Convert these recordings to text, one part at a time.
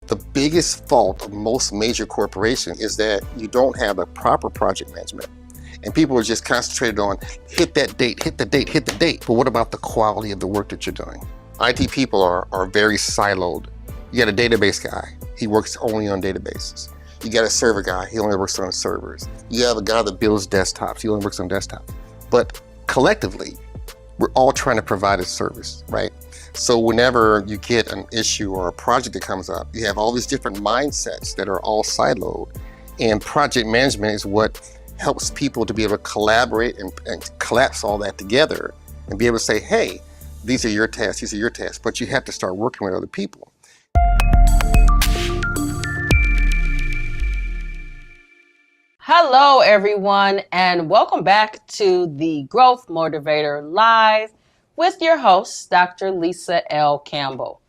The biggest fault of most major corporations is that you don't have a proper project management. And people are just concentrated on hit that date, hit the date, hit the date. But what about the quality of the work that you're doing? IT people are very siloed. You got a database guy, he works only on databases. You got a server guy, he only works on servers. You have a guy that builds desktops, he only works on desktops. But collectively, we're all trying to provide a service, right? So whenever you get an issue or a project that comes up, you have all these different mindsets that are all siloed. And project management is what helps people to be able to collaborate and collapse all that together and be able to say, hey, these are your tasks, these are your tasks, but you have to start working with other people. Hello, everyone, and welcome back to the Growth Motivator Live with your host, Dr. Lisa L. Campbell.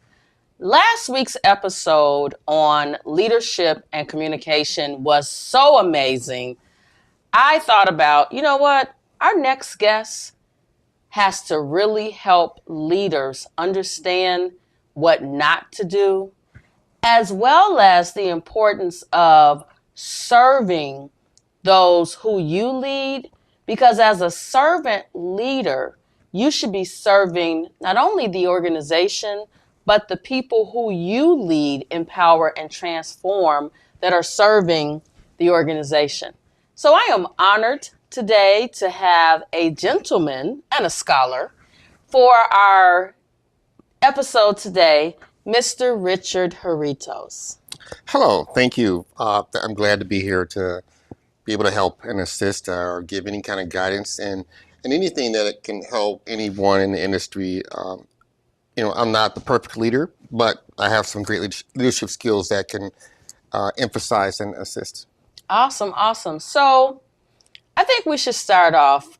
Last week's episode on leadership and communication was so amazing. I thought about, you know what? Our next guest has to really help leaders understand what not to do, as well as the importance of serving those who you lead, because as a servant leader, you should be serving not only the organization, but the people who you lead, empower, and transform that are serving the organization. So I am honored today to have a gentleman and a scholar for our episode today, Mr. Richard Haritos. Hello, thank you. I'm glad to be here to be able to help and assist or give any kind of guidance and anything that can help anyone in the industry. I'm not the perfect leader, but I have some great leadership skills that can emphasize and assist. Awesome. So I think we should start off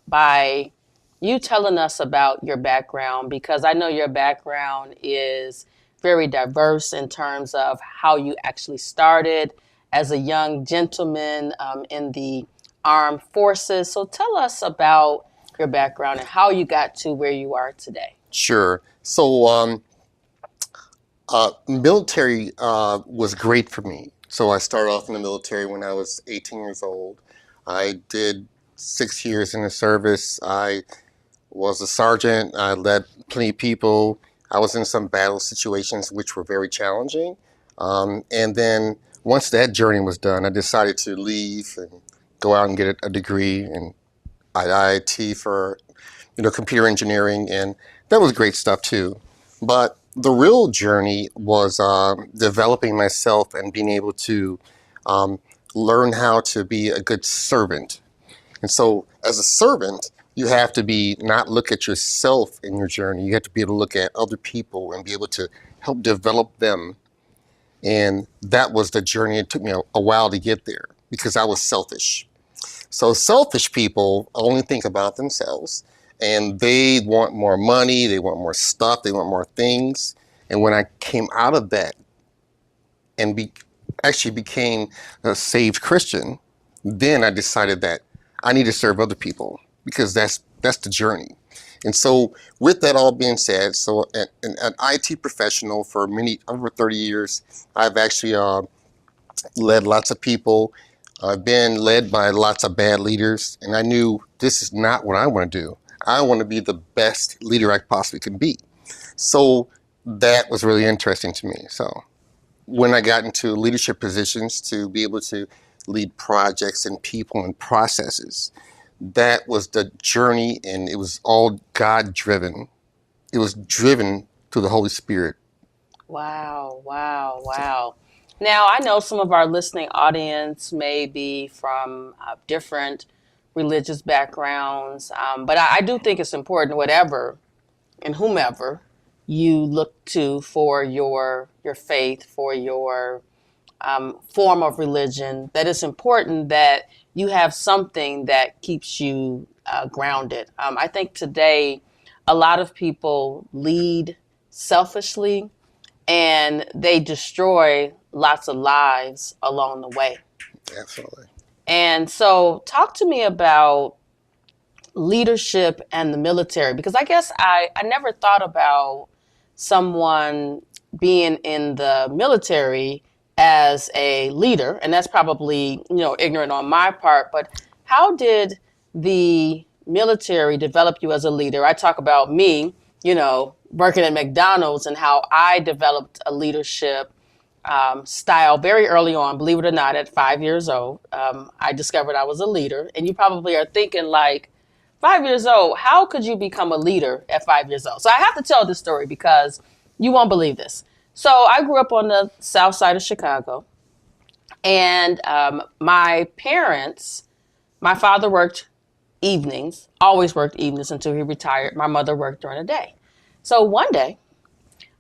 by you telling us about your background, because I know your background is very diverse in terms of how you actually started as a young gentleman in the armed forces. So tell us about your background and how you got to where you are today. Sure. So military was great for me. So I started off in the military when I was 18 years old. I did 6 years in the service. I was a sergeant. I led plenty of people. I was in some battle situations which were very challenging. And then once that journey was done, I decided to leave and go out and get a degree in IIT for, computer engineering, and that was great stuff too. But the real journey was developing myself and being able to learn how to be a good servant. And so, as a servant, you have to not look at yourself in your journey. You have to be able to look at other people and be able to help develop them. And that was the journey. It took me a while to get there because I was selfish. So selfish people only think about themselves, and they want more money, they want more stuff, they want more things. And when I came out of that and actually became a saved Christian, then I decided that I need to serve other people because that's the journey. And so with that all being said, so an IT professional for over 30 years, I've actually led lots of people. I've been led by lots of bad leaders, and I knew this is not what I want to do. I want to be the best leader I possibly can be. So that was really interesting to me. So when I got into leadership positions to be able to lead projects and people and processes, that was the journey, and it was all God-driven. It was driven through the Holy Spirit. Wow. Now, I know some of our listening audience may be from different religious backgrounds, but I do think it's important, whatever and whomever you look to for your faith, for your form of religion, that it's important that you have something that keeps you grounded. I think today a lot of people lead selfishly and they destroy lots of lives along the way. Absolutely. And so talk to me about leadership and the military, because I guess I never thought about someone being in the military as a leader, and that's probably, ignorant on my part, but how did the military develop you as a leader? I talk about me, working at McDonald's and how I developed a leadership style very early on. Believe it or not, at 5 years old, I discovered I was a leader. And you probably are thinking, like, 5 years old, how could you become a leader at 5 years old? So I have to tell this story because you won't believe this. So I grew up on the south side of Chicago, and my father worked evenings, always worked evenings until he retired. My mother worked during the day. So one day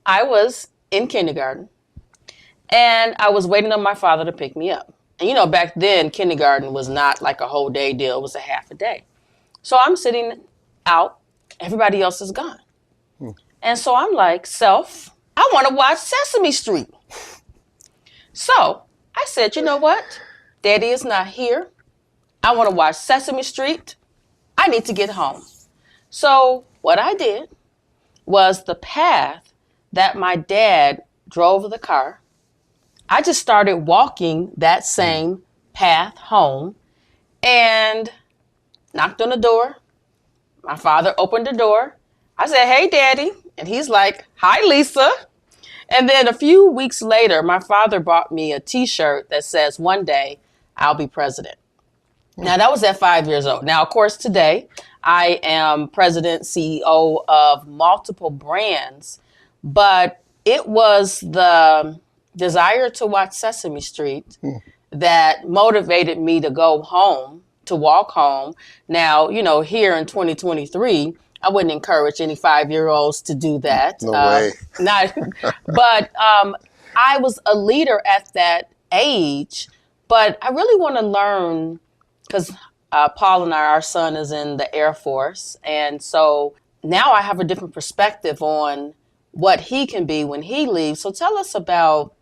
I was in kindergarten and I was waiting on my father to pick me up. And back then kindergarten was not like a whole day deal, it was a half a day. So I'm sitting out, everybody else is gone. And so I'm like, I want to watch Sesame Street. So I said, you know what? Daddy is not here. I want to watch Sesame Street. I need to get home. So what I did was the path that my dad drove the car, I just started walking that same path home and knocked on the door. My father opened the door. I said, hey, Daddy. And he's like, hi, Lisa. And then a few weeks later, my father bought me a T-shirt that says, one day I'll be president. Now, that was at 5 years old. Now, of course, today I am president, CEO of multiple brands, but it was the desire to watch Sesame Street that motivated me to go home, to walk home. Now, here in 2023, I wouldn't encourage any 5-year-olds to do that. No way. But I was a leader at that age, but I really want to learn because Paul and our son is in the Air Force. And so now I have a different perspective on what he can be when he leaves. So tell us about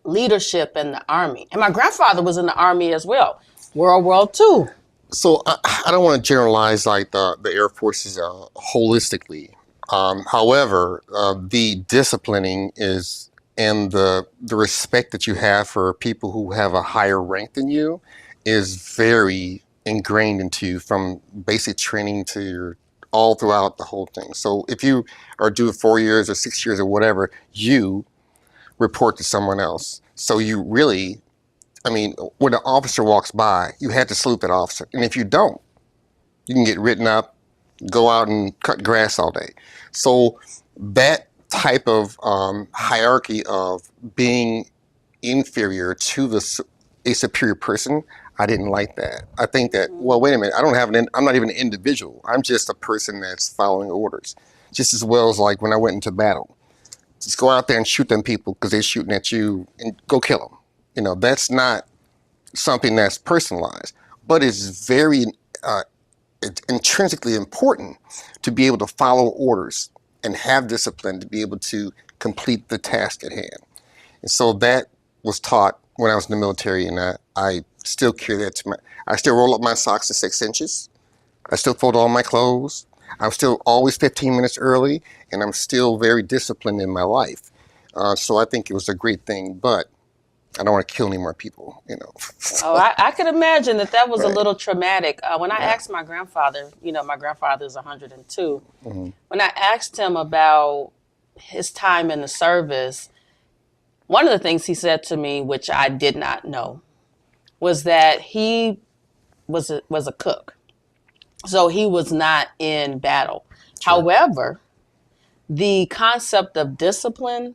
leadership in the Army. And my grandfather was in the Army as well, World War II. So I don't want to generalize like the Air Forces holistically. However, the disciplining is and the respect that you have for people who have a higher rank than you is very ingrained into you from basic training to your all throughout the whole thing. So if you are due 4 years or 6 years or whatever, you report to someone else. So you really, when an officer walks by, you have to salute that officer. And if you don't, you can get written up, go out and cut grass all day. So that type of hierarchy of being inferior to a superior person, I didn't like that. I think that, well, wait a minute, I'm not even an individual. I'm just a person that's following orders. Just as well as like when I went into battle. Just go out there and shoot them people because they're shooting at you and go kill them. That's not something that's personalized, but it's very intrinsically important to be able to follow orders and have discipline to be able to complete the task at hand. And so that was taught when I was in the military, and I still carry that I still roll up my socks to 6 inches. I still fold all my clothes. I'm still always 15 minutes early, and I'm still very disciplined in my life. So I think it was a great thing, but I don't want to kill any more people, Oh, I could imagine that was right. A little traumatic. When I asked my grandfather, my grandfather is 102. Mm-hmm. When I asked him about his time in the service, one of the things he said to me, which I did not know, was that he was a cook. So he was not in battle. Sure. However, the concept of discipline,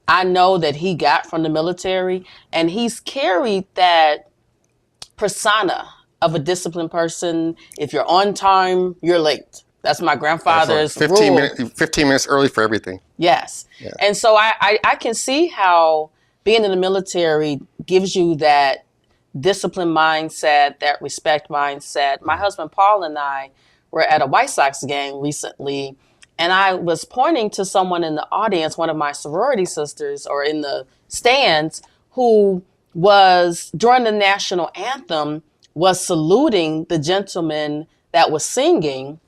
I know that he got from the military, and he's carried that persona of a disciplined person. If you're on time, you're late. That's my grandfather's 15 rule. 15 minutes early for everything. Yes. Yeah. And so I can see how being in the military gives you that discipline mindset, that respect mindset. My husband, Paul, and I were at a White Sox game recently, and I was pointing to someone in the audience, one of my sorority sisters, or in the stands, who was, during the national anthem, was saluting the gentleman that was singing.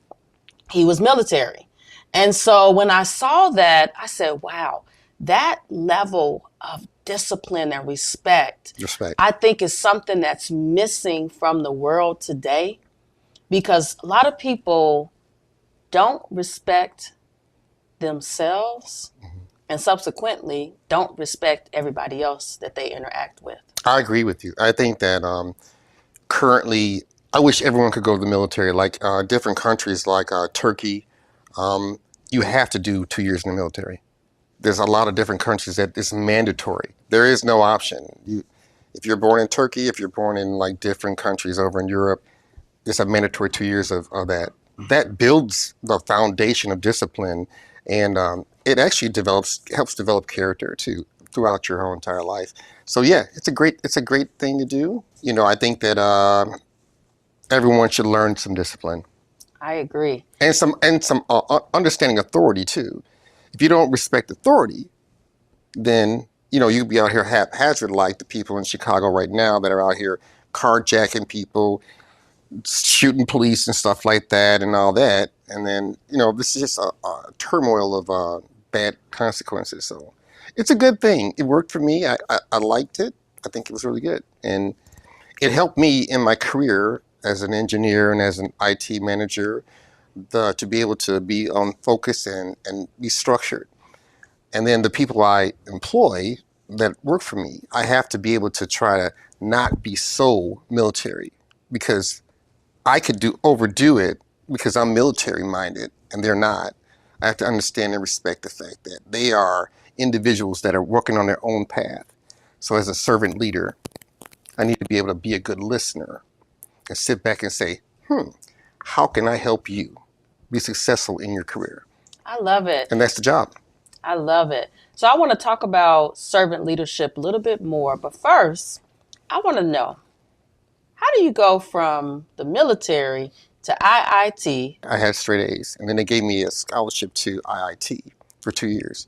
He was military. And so when I saw that, I said, wow, that level of discipline and respect, Respect. I think is something that's missing from the world today, because a lot of people don't respect themselves and subsequently don't respect everybody else that they interact with. I agree with you. I think that currently, I wish everyone could go to the military. Like different countries, like Turkey, you have to do 2 years in the military. There's a lot of different countries that it's mandatory. There is no option. If you're born in Turkey, if you're born in like different countries over in Europe, it's a mandatory 2 years of that. That builds the foundation of discipline, and it actually helps develop character too throughout your whole entire life. So yeah, it's a great thing to do. I think that everyone should learn some discipline I agree. and some understanding authority too. If you don't respect authority, then you'd be out here haphazard like the people in Chicago right now that are out here carjacking people, shooting police and stuff like that and all that. And then, this is just a turmoil of bad consequences. So it's a good thing. It worked for me. I liked it. I think it was really good. And it helped me in my career as an engineer and as an IT manager to be able to be on focus and be structured. And then the people I employ that work for me, I have to be able to try to not be so military, because I could overdo it because I'm military minded and they're not. I have to understand and respect the fact that they are individuals that are working on their own path. So as a servant leader, I need to be able to be a good listener and sit back and say, how can I help you be successful in your career? I love it. And that's the job. I love it. So I want to talk about servant leadership a little bit more. But first, I want to know, how do you go from the military to IIT? I had straight A's, and then they gave me a scholarship to IIT for 2 years.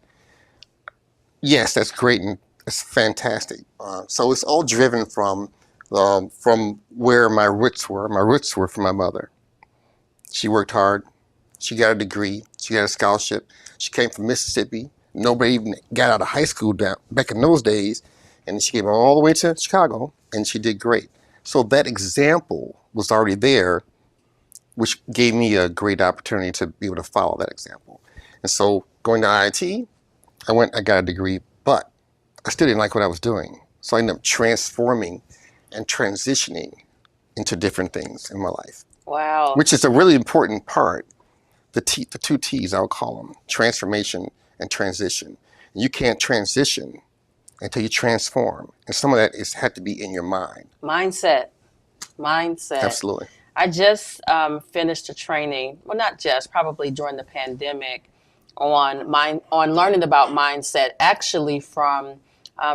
Yes, that's great, and it's fantastic. So it's all driven from where my roots were. My roots were from my mother. She worked hard. She got a degree. She got a scholarship. She came from Mississippi. Nobody even got out of high school back in those days. And she came all the way to Chicago, and she did great. So that example was already there, which gave me a great opportunity to be able to follow that example. And so going to IIT, I got a degree, but I still didn't like what I was doing. So I ended up transforming and transitioning into different things in my life. Wow. Which is a really important part. The two T's, I'll call them, transformation and transition. And you can't transition until you transform. And some of that had to be in your mind. Mindset. Absolutely. I just finished a training, well, not just, probably during the pandemic, on learning about mindset, actually from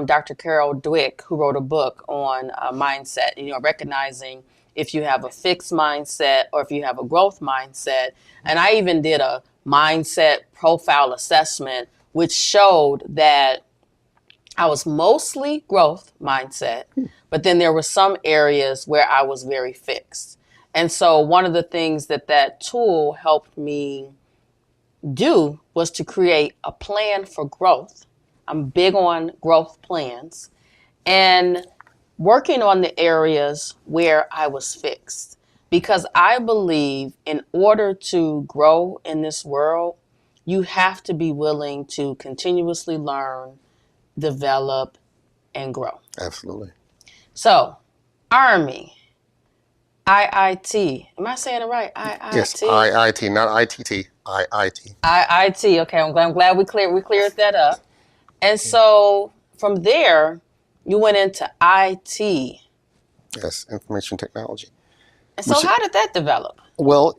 Dr. Carol Dweck, who wrote a book on mindset, recognizing if you have a fixed mindset or if you have a growth mindset. And I even did a mindset profile assessment, which showed that I was mostly growth mindset, but then there were some areas where I was very fixed. And so one of the things that tool helped me do was to create a plan for growth. I'm big on growth plans and working on the areas where I was fixed, because I believe in order to grow in this world, you have to be willing to continuously learn, develop, and grow. Absolutely. So, Army, IIT. Am I saying it right? IIT? Yes, IIT, not ITT. IIT. IIT. Okay, I'm glad we cleared that up. And so from there, you went into IT. Yes, information technology. And so how did that develop? Well,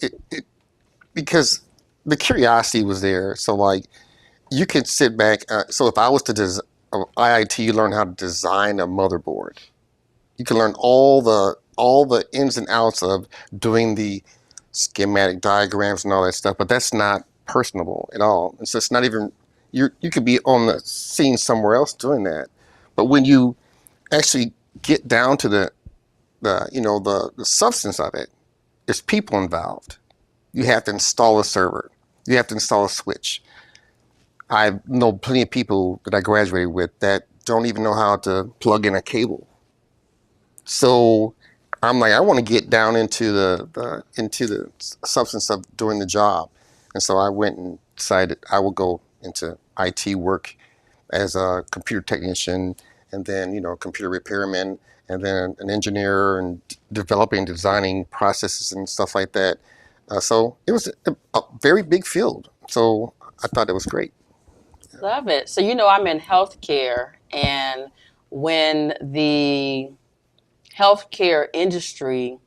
because the curiosity was there. So like, you could sit back. So if I was to IIT, you learn how to design a motherboard. You can learn all the ins and outs of doing the schematic diagrams and all that stuff, but that's not personable at all. And so it's not even, you could be on the scene somewhere else doing that. But when you actually get down to the substance of it, there's people involved. You have to install a server. You have to install a switch. I know plenty of people that I graduated with that don't even know how to plug in a cable. So I'm like, I want to get down into the substance of doing the job, and so I went and decided I would go into IT work as a computer technician, and then computer repairman, and then an engineer, and developing, designing processes and stuff like that. So it was a very big field. So I thought it was great. Love it. So, I'm in healthcare, and when the healthcare industry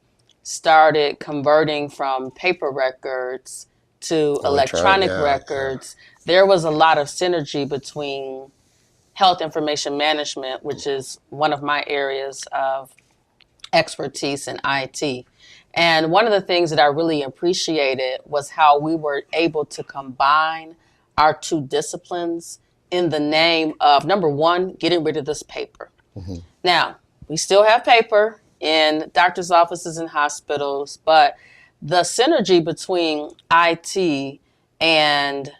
started converting from paper records to Electronic, electronic yeah, yeah. records, there was a lot of synergy between health information management, which is one of my areas of expertise in IT. And one of the things that I really appreciated was how we were able to combine our two disciplines in the name of, number one, getting rid of this paper. Hmm. Now, we still have paper in doctors' offices and hospitals, but the synergy between IT and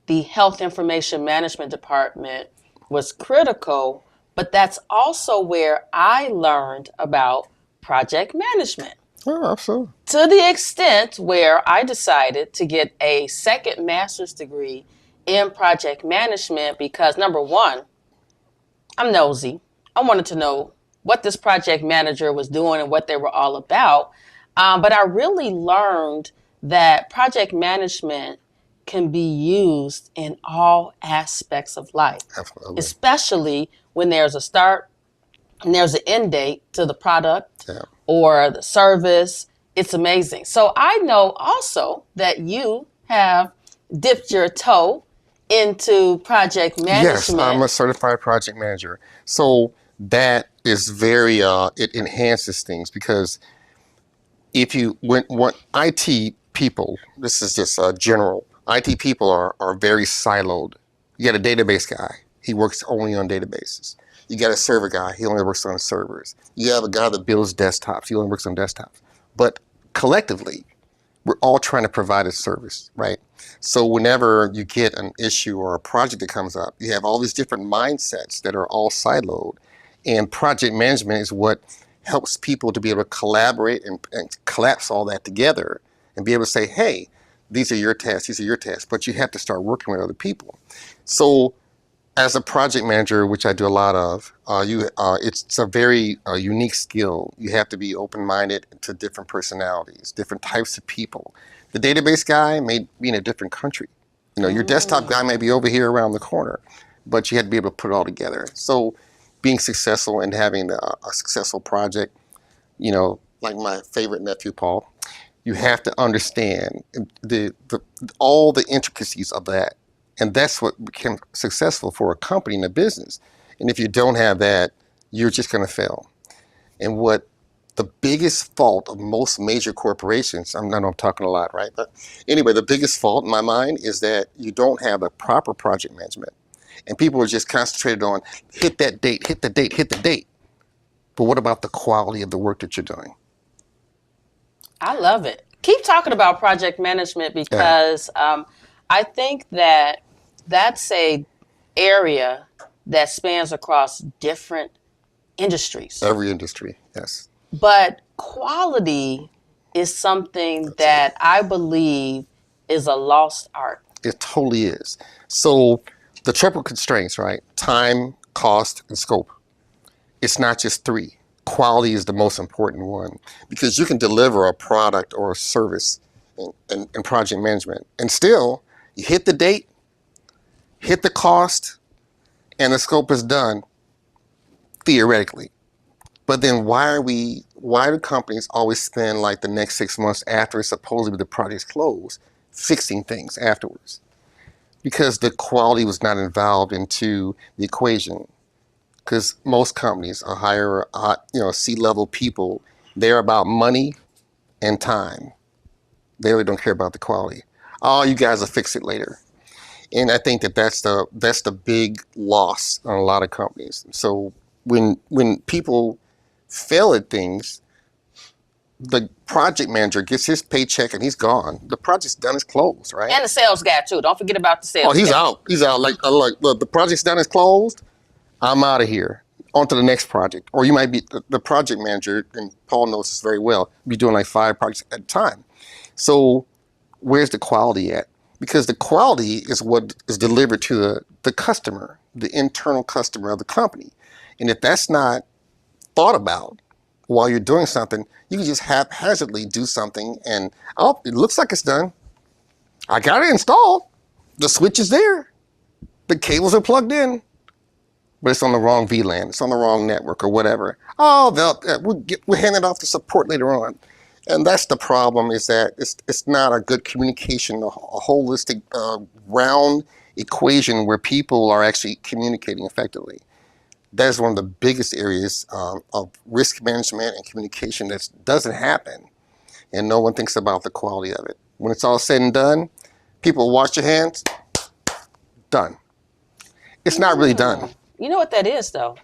the health information management department was critical, but that's also where I learned about project management, Oh, absolutely. to the extent where I decided to get a second master's degree in project management because, number one, I'm nosy. I wanted to know what this project manager was doing and what they were all about. But I really learned that project management can be used in all aspects of life, Absolutely. especially when there's a start and there's an end date to the product Yeah. or the service. It's amazing. So I know also that you have dipped your toe into project Yes, I'm management. a certified project manager. So that is very it enhances things because if you when IT people, this is just general. IT people are very siloed. You got a database guy. He works only on databases. You got a server guy. He only works on servers. You have a guy that builds desktops. He only works on desktops. But collectively, we're all trying to provide a service, right? So whenever you get an issue or a project that comes up, you have all these different mindsets that are all siloed. And project management is what helps people to be able to collaborate and collapse all that together and be able to say, hey, these are your tasks, these are your tasks, but you have to start working with other people. So as a project manager, which I do a lot of, it's a very unique skill. You have to be open-minded to different personalities, different types of people. The database guy may be in a different country. Your desktop Mm. guy may be over here around the corner, but you have to be able to put it all together. So being successful and having a successful project, like my favorite nephew, Paul, you have to understand all the intricacies of that. And that's what became successful for a company and a business. And if you don't have that, you're just going to fail. And what the biggest fault of most major corporations, I know I'm talking a lot, right? But anyway, the biggest fault in my mind is that you don't have a proper project management. And people are just concentrated on hit that date, hit the date, hit the date. But what about the quality of the work that you're doing? I love it. Keep talking about project management Yeah, because I think that that's a area that spans across different industries. every industry, yes. But quality is something That's it. that I believe is a lost art. It totally is. So the triple constraints, right? Time, cost, and scope. It's not just three. Quality is the most important one because you can deliver a product or a service in project management and still you hit the date, hit the cost, and the scope is done theoretically. But then why do companies always spend like the next 6 months after supposedly the project's closed fixing things afterwards? Because the quality was not involved into the equation. Because most companies are hire, C-level people. They're about money and time. They really don't care about the quality. Oh, you guys will fix it later. And I think that's the big loss on a lot of companies. So when people fail at things, the project manager gets his paycheck and he's gone. The project's done, it's closed, right? And the sales guy too. Don't forget about the Oh, sales he's guy. out. He's out. Like, look, the project's done, it's closed. I'm out of here. On to the next project. Or you might be the project manager, and Paul knows this very well, be doing like 5 projects at a time. So where's the quality at? Because the quality is what is delivered to the customer, the internal customer of the company. And if that's not thought about while you're doing something, you can just haphazardly do something and, oh, it looks like it's done. I got it installed. The switch is there. The cables are plugged in. But it's on the wrong VLAN. It's on the wrong network or whatever. Oh, we'll hand it off to support later on. And that's the problem, is that it's not a good communication, a holistic, round equation where people are actually communicating effectively. That is one of the biggest areas of risk management and communication that doesn't happen. And no one thinks about the quality of it. When it's all said and done, people wash their hands, done. It's not really done. You know what that is, though?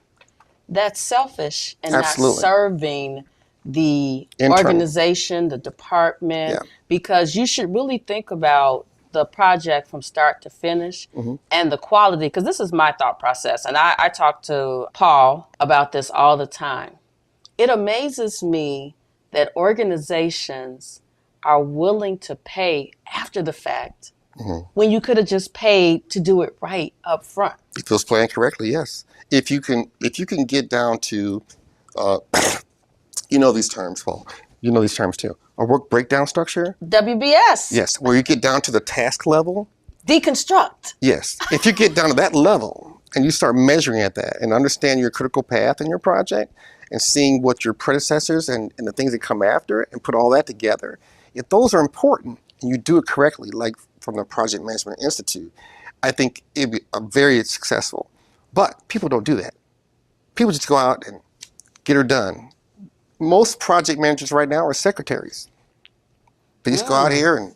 That's selfish and Absolutely. not serving the Internal. organization, the department, Yeah. because you should really think about the project from start to finish and the quality, because this is my thought process. And I talk to Paul about this all the time. It amazes me that organizations are willing to pay after the fact when you could have just paid to do it right up front. If it was planned correctly, yes. If you can get down to, you know these terms, Paul. You know these terms too. A work breakdown structure. WBS. Yes, where you get down to the task level. Deconstruct. Yes, if you get down to that level and you start measuring at that and understand your critical path in your project and seeing what your predecessors and the things that come after and put all that together, if those are important and you do it correctly, like from the Project Management Institute, I think it'd be very successful. But people don't do that. People just go out and get her done. Most project managers right now are secretaries. They just go out here and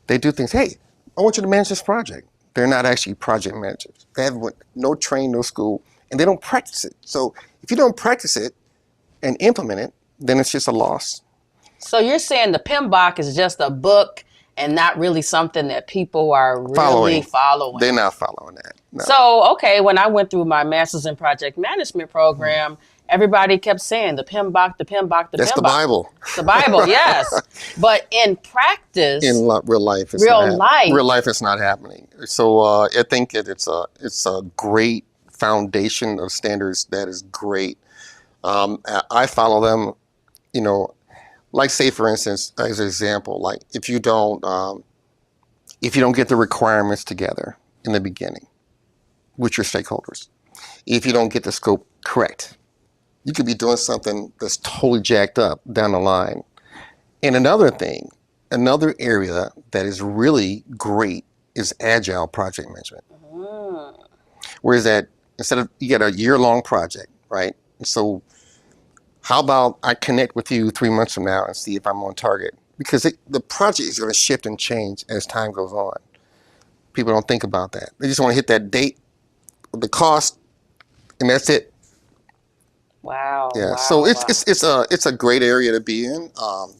they do things. Hey, I want you to manage this project. They're not actually project managers. They have no training, no school, and they don't practice it. So if you don't practice it and implement it, then it's just a loss. So you're saying the PMBOK is just a book and not really something that people are really following. They're not following that. No. So, okay, when I went through my Master's in Project Management program, everybody kept saying the PMBOK, the PMBOK, the That's PMBOK. the Bible. It's the Bible, yes. But in practice, In real life, real life, it's not happening. So I think it's a great foundation of standards that is great. I follow them, you know, like say for instance, as an example, like if you don't get the requirements together in the beginning with your stakeholders, if you don't get the scope correct, you could be doing something that's totally jacked up down the line. And another area that is really great is agile project management. Whereas that instead of you get a year-long project, right? So how about I connect with you 3 months from now and see if I'm on target? Because the project is going to shift and change as time goes on. People don't think about that. They just want to hit that date, the cost, and that's it. wow. Yeah. Wow, So wow. it's a great area to be in,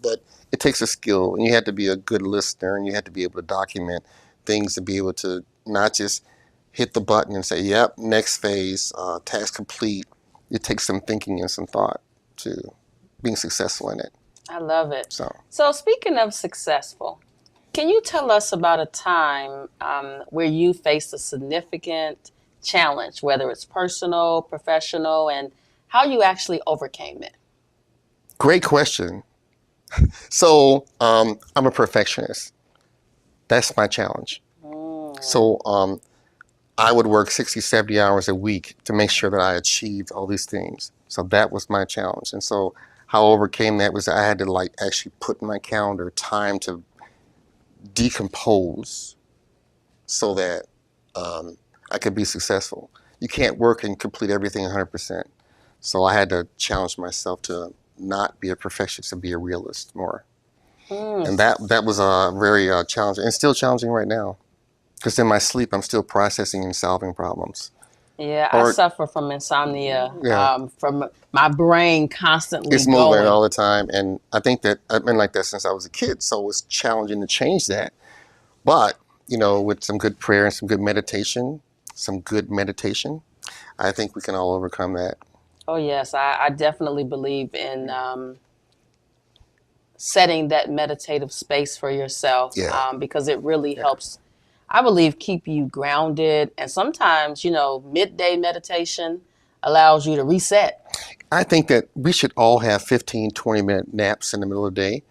but it takes a skill, and you have to be a good listener, and you have to be able to document things to be able to not just hit the button and say, "Yep, next phase, task complete." It takes some thinking and some thought to being successful in it. I love it. So speaking of successful, can you tell us about a time where you faced a significant challenge, whether it's personal, professional, and how you actually overcame it? great question. So I'm a perfectionist. That's my challenge. So I would work 60, 70 hours a week to make sure that I achieved all these things. So that was my challenge. And so how I overcame that was I had to like actually put in my calendar time to decompose so that I could be successful. You can't work and complete everything 100%. So I had to challenge myself to not be a perfectionist and be a realist more. And that was very challenging, and still challenging right now. Because in my sleep, I'm still processing and solving problems. Yeah, I Or suffer from insomnia, yeah, from my brain constantly it's moving going. all the time, and I think that I've been like that since I was a kid. So it's challenging to change that. But with some good prayer and some good meditation, I think we can all overcome that. Oh, yes, I definitely believe in setting that meditative space for yourself, Yeah, because it really yeah. helps, I believe, keep you grounded. And sometimes, midday meditation allows you to reset. I think that we should all have 15, 20-minute naps in the middle of the day,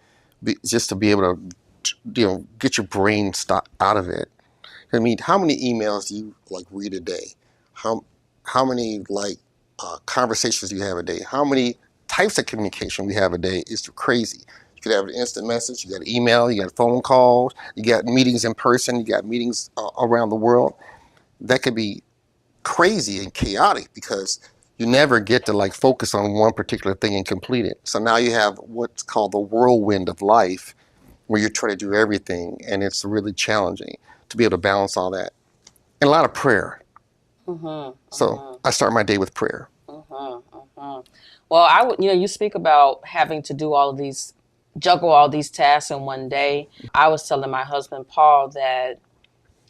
just to be able to, get your brain out of it. I mean, how many emails do you read a day? How many conversations do you have a day? How many types of communication we have a day is crazy. You could have an instant message, you got an email, you got phone calls, you got meetings in person, you got meetings around the world. That could be crazy and chaotic because you never get to focus on one particular thing and complete it. So now you have what's called the whirlwind of life, where you're trying to do everything, and it's really challenging to be able to balance all that. And a lot of prayer. Mm-hmm, So mm-hmm, I start my day with prayer. mm-hmm, mm-hmm. Well, I would, you speak about having to do all of these, juggle all these tasks in one day. I was telling my husband, Paul, that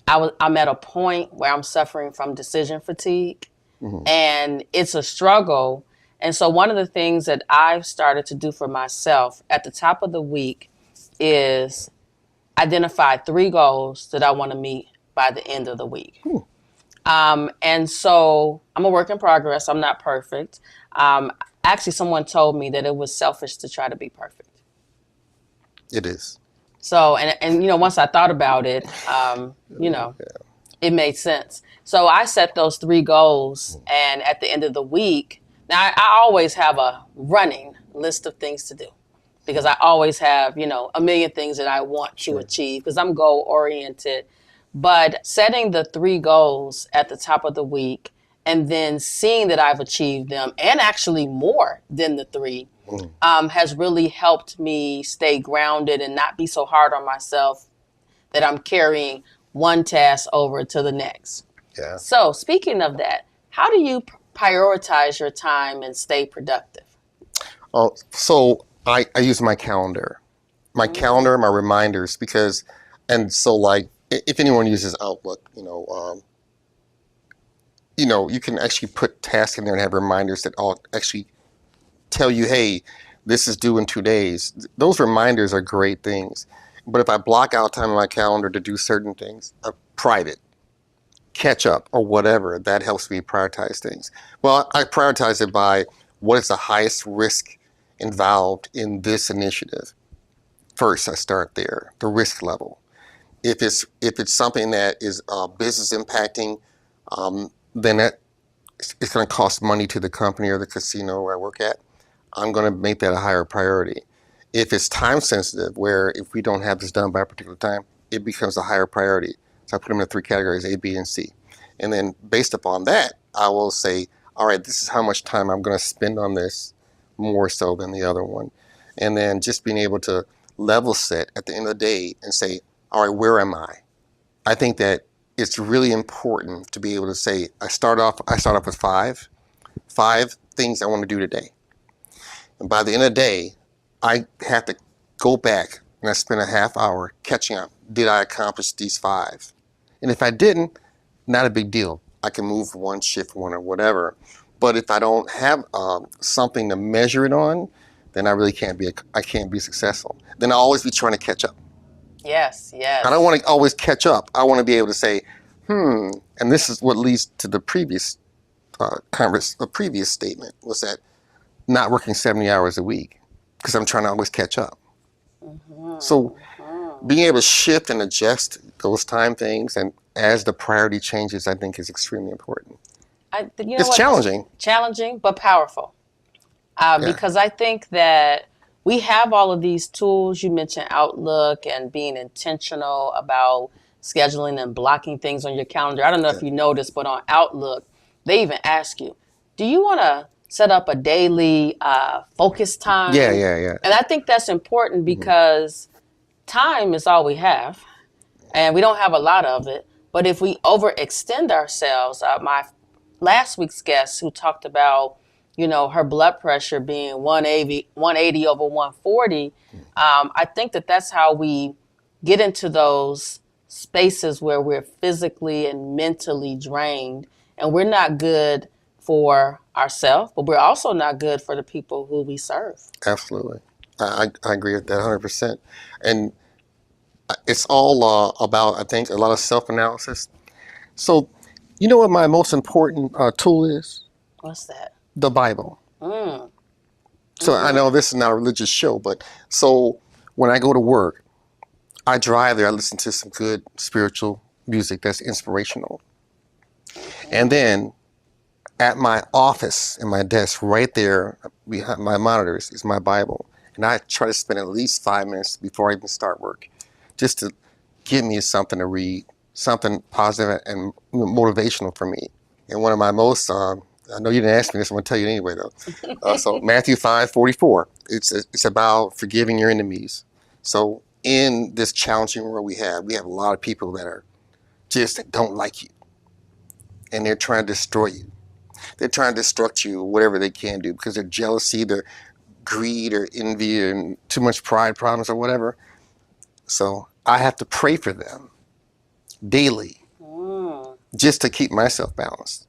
I'm at a point where I'm suffering from decision fatigue, Mm-hmm. and it's a struggle. And so one of the things that I've started to do for myself at the top of the week is identify 3 goals that I want to meet by the end of the week. Hmm. And so I'm a work in progress. I'm not perfect. Um, Actually, someone told me that it was selfish to try to be perfect. It is. So, and once I thought about it, it made sense. So I set those 3 goals, and at the end of the week, now I always have a running list of things to do because I always have, a million things that I want to Sure. achieve because I'm goal oriented. But setting the 3 goals at the top of the week and then seeing that I've achieved them and actually more than the three Mm. has really helped me stay grounded and not be so hard on myself that I'm carrying one task over to the next. Yeah. So, speaking of that, how do you prioritize your time and stay productive? Oh, so I use my calendar. Mm-hmm. My reminders, and so if anyone uses Outlook, you can actually put tasks in there and have reminders that all actually tell you, hey, this is due in 2 days. Those reminders are great things. But if I block out time in my calendar to do certain things, private, catch up, or whatever, that helps me prioritize things. Well, I prioritize it by what is the highest risk involved in this initiative. First, I start there, the risk level. If it's something that is business impacting, then it's going to cost money to the company or the casino where I work at. I'm going to make that a higher priority. If it's time sensitive, where if we don't have this done by a particular time, it becomes a higher priority. So I put them in 3 categories, A, B, and C. And then based upon that, I will say, all right, this is how much time I'm going to spend on this more so than the other one. And then just being able to level set at the end of the day and say, all right, where am I? I think that it's really important to be able to say, I start off with five things I want to do today. And by the end of the day, I have to go back and I spend a half hour catching up. Did I accomplish these 5? And if I didn't, not a big deal. I can move one, shift one, or whatever. But if I don't have something to measure it on, then I can't be successful. Then I'll always be trying to catch up. Yes, I don't yes. want to always catch up. I want to be able to say, and this is what leads to the previous the previous statement was that not working 70 hours a week because I'm trying to always catch up. So Mm-hmm, mm-hmm. being able to shift and adjust those time things and as the priority changes, I think is extremely important. You know It's what? challenging. Challenging, but powerful. Yeah. Because I think that we have all of these tools. You mentioned Outlook and being intentional about scheduling and blocking things on your calendar. I don't know Yeah. if you noticed, but on Outlook, they even ask you, do you want to set up a daily focus Yeah. time? Yeah. Yeah. And I think that's important Mm-hmm. because time is all we have, and we don't have a lot of it. But if we overextend ourselves, my last week's guest who talked about, her blood pressure being 180 over 140. I think that that's how we get into those spaces where we're physically and mentally drained, and we're not good for ourselves, but we're also not good for the people who we serve. Absolutely. I agree with that 100%. And it's all about, I think, a lot of self-analysis. So, you know what my most important tool is? What's that? The Bible. Mm. So I know this is not a religious show, but so when I go to work, I drive there, I listen to some good spiritual music that's inspirational. And then at my office, in my desk, right there behind my monitors is my Bible. And I try to spend at least 5 minutes before I even start work, just to give me something to read, something positive and motivational for me. And one of my most, I know you didn't ask me this, I'm going to tell you anyway though. So Matthew 5:44, it's about forgiving your enemies. So in this challenging world we have a lot of people that are that don't like you. And they're trying to destroy you. They're trying to destruct you, whatever they can do, because they're jealousy, their greed or envy and too much pride problems or whatever. So I have to pray for them daily just to keep myself balanced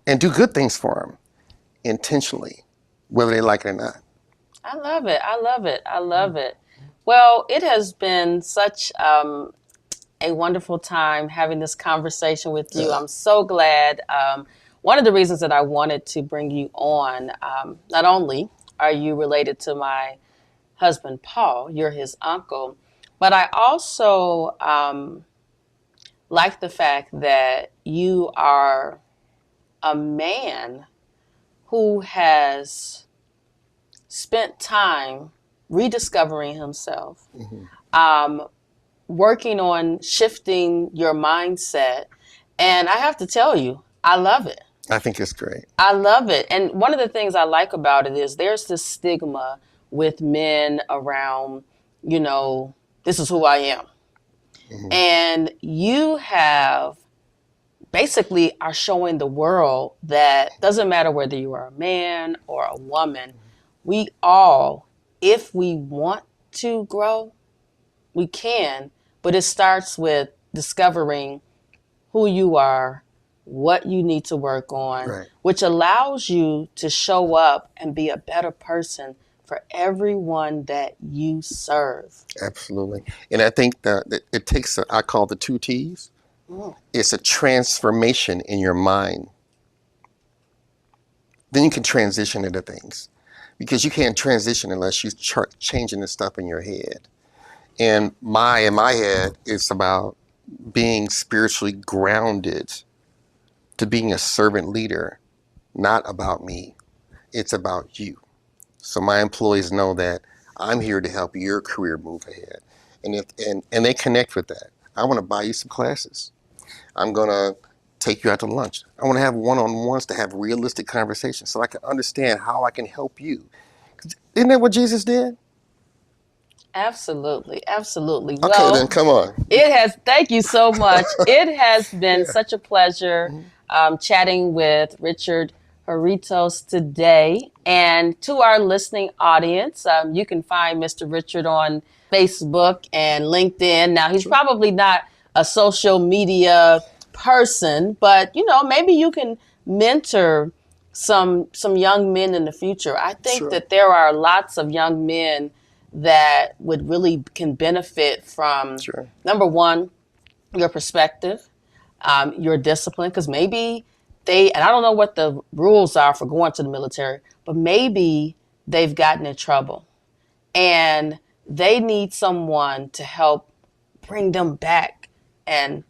and do good things for them intentionally, whether they like it or not. I love it. I love it. I love it. Well, it has been such a wonderful time having this conversation with you. I'm so glad. One of the reasons that I wanted to bring you on, not only are you related to my husband, Paul, you're his uncle, but I also like the fact that you are a man who has spent time rediscovering himself, working on shifting your mindset. And I have to tell you, I love it. I think it's great. I love it. And one of the things I like about it is there's this stigma with men around, this is who I am. And you have basically are showing the world that doesn't matter whether you are a man or a woman, we all, if we want to grow, we can, but it starts with discovering who you are, what you need to work on, which allows you to show up and be a better person for everyone that you serve. Absolutely. And I think that it takes, I call the 2 T's. It's a transformation in your mind. Then you can transition into things, because you can't transition unless you start changing the stuff in your head. And in my head, it's about being spiritually grounded to being a servant leader, not about me. It's about you. So my employees know that I'm here to help your career move ahead. And they connect with that. I want to buy you some classes. I'm going to take you out to lunch. I want to have one-on-ones to have realistic conversations so I can understand how I can help you. Isn't that what Jesus did? Absolutely. Absolutely. Okay, well, then come on. Thank you so much. It has been such a pleasure chatting with Richard Haritos today. And to our listening audience, you can find Mr. Richard on Facebook and LinkedIn. Now, he's probably not a social media person, but, maybe you can mentor some young men in the future. I think that there are lots of young men that would really can benefit from, number one, your perspective, your discipline, because maybe and I don't know what the rules are for going to the military, but maybe they've gotten in trouble and they need someone to help bring them back and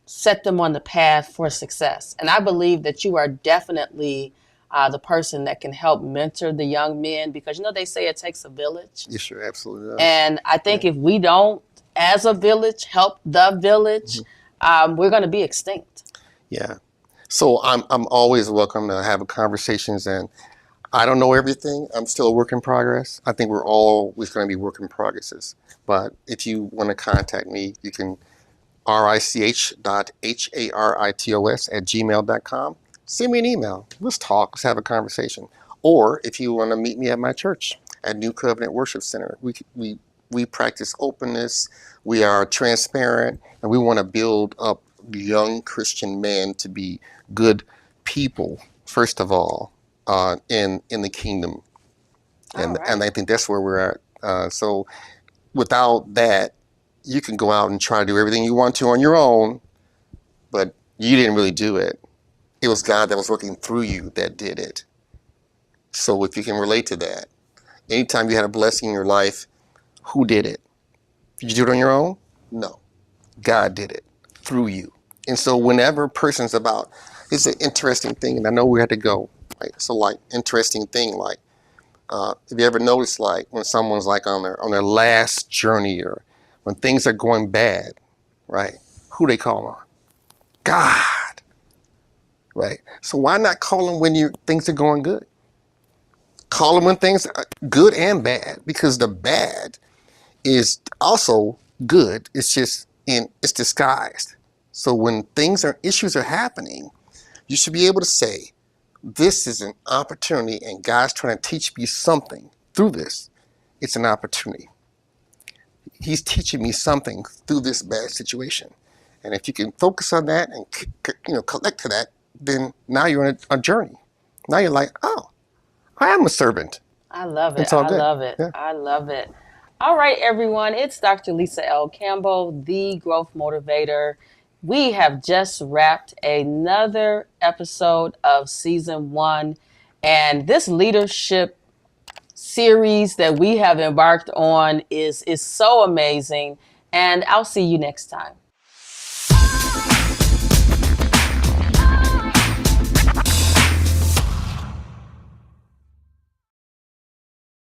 set them on the path for success. And I believe that you are definitely the person that can help mentor the young men, because, they say it takes a village. You sure, absolutely does. And I think if we don't, as a village, help the village, we're going to be extinct. Yeah. So I'm always welcome to have conversations, and I don't know everything. I'm still a work in progress. I think we're always going to be work in progresses. But if you want to contact me, you can rich.haritos@gmail.com. send me an email. Let's talk. Let's have a conversation. Or if you want to meet me at my church at New Covenant Worship Center, we practice openness. We are transparent, and we want to build up young Christian men to be good people, first of all, in the kingdom. And I think that's where we're at. So without that, you can go out and try to do everything you want to on your own, but you didn't really do it. It was God that was working through you that did it. So if you can relate to that, anytime you had a blessing in your life, who did it? Did you do it on your own? No. God did it through you. And so whenever a person's about, it's an interesting thing, and I know we had to go. Right? So like interesting thing, like have you ever noticed like when someone's like on their last journey or when things are going bad, right? Who they call on? God, right? So why not call him when things are going good? Call him when things are good and bad, because the bad is also good. It's just it's disguised. So when issues are happening, you should be able to say, this is an opportunity and God's trying to teach me something through this. It's an opportunity. He's teaching me something through this bad situation. And if you can focus on that and collect to that, then now you're on a journey. Now you're like, oh, I am a servant. I love it. It's all I good. love it. Yeah. I love it. All right, everyone. It's Dr. Lisa L. Campbell, the Growth Motivator. We have just wrapped another episode of season 1. And this leadership series that we have embarked on is so amazing. And I'll see you next time.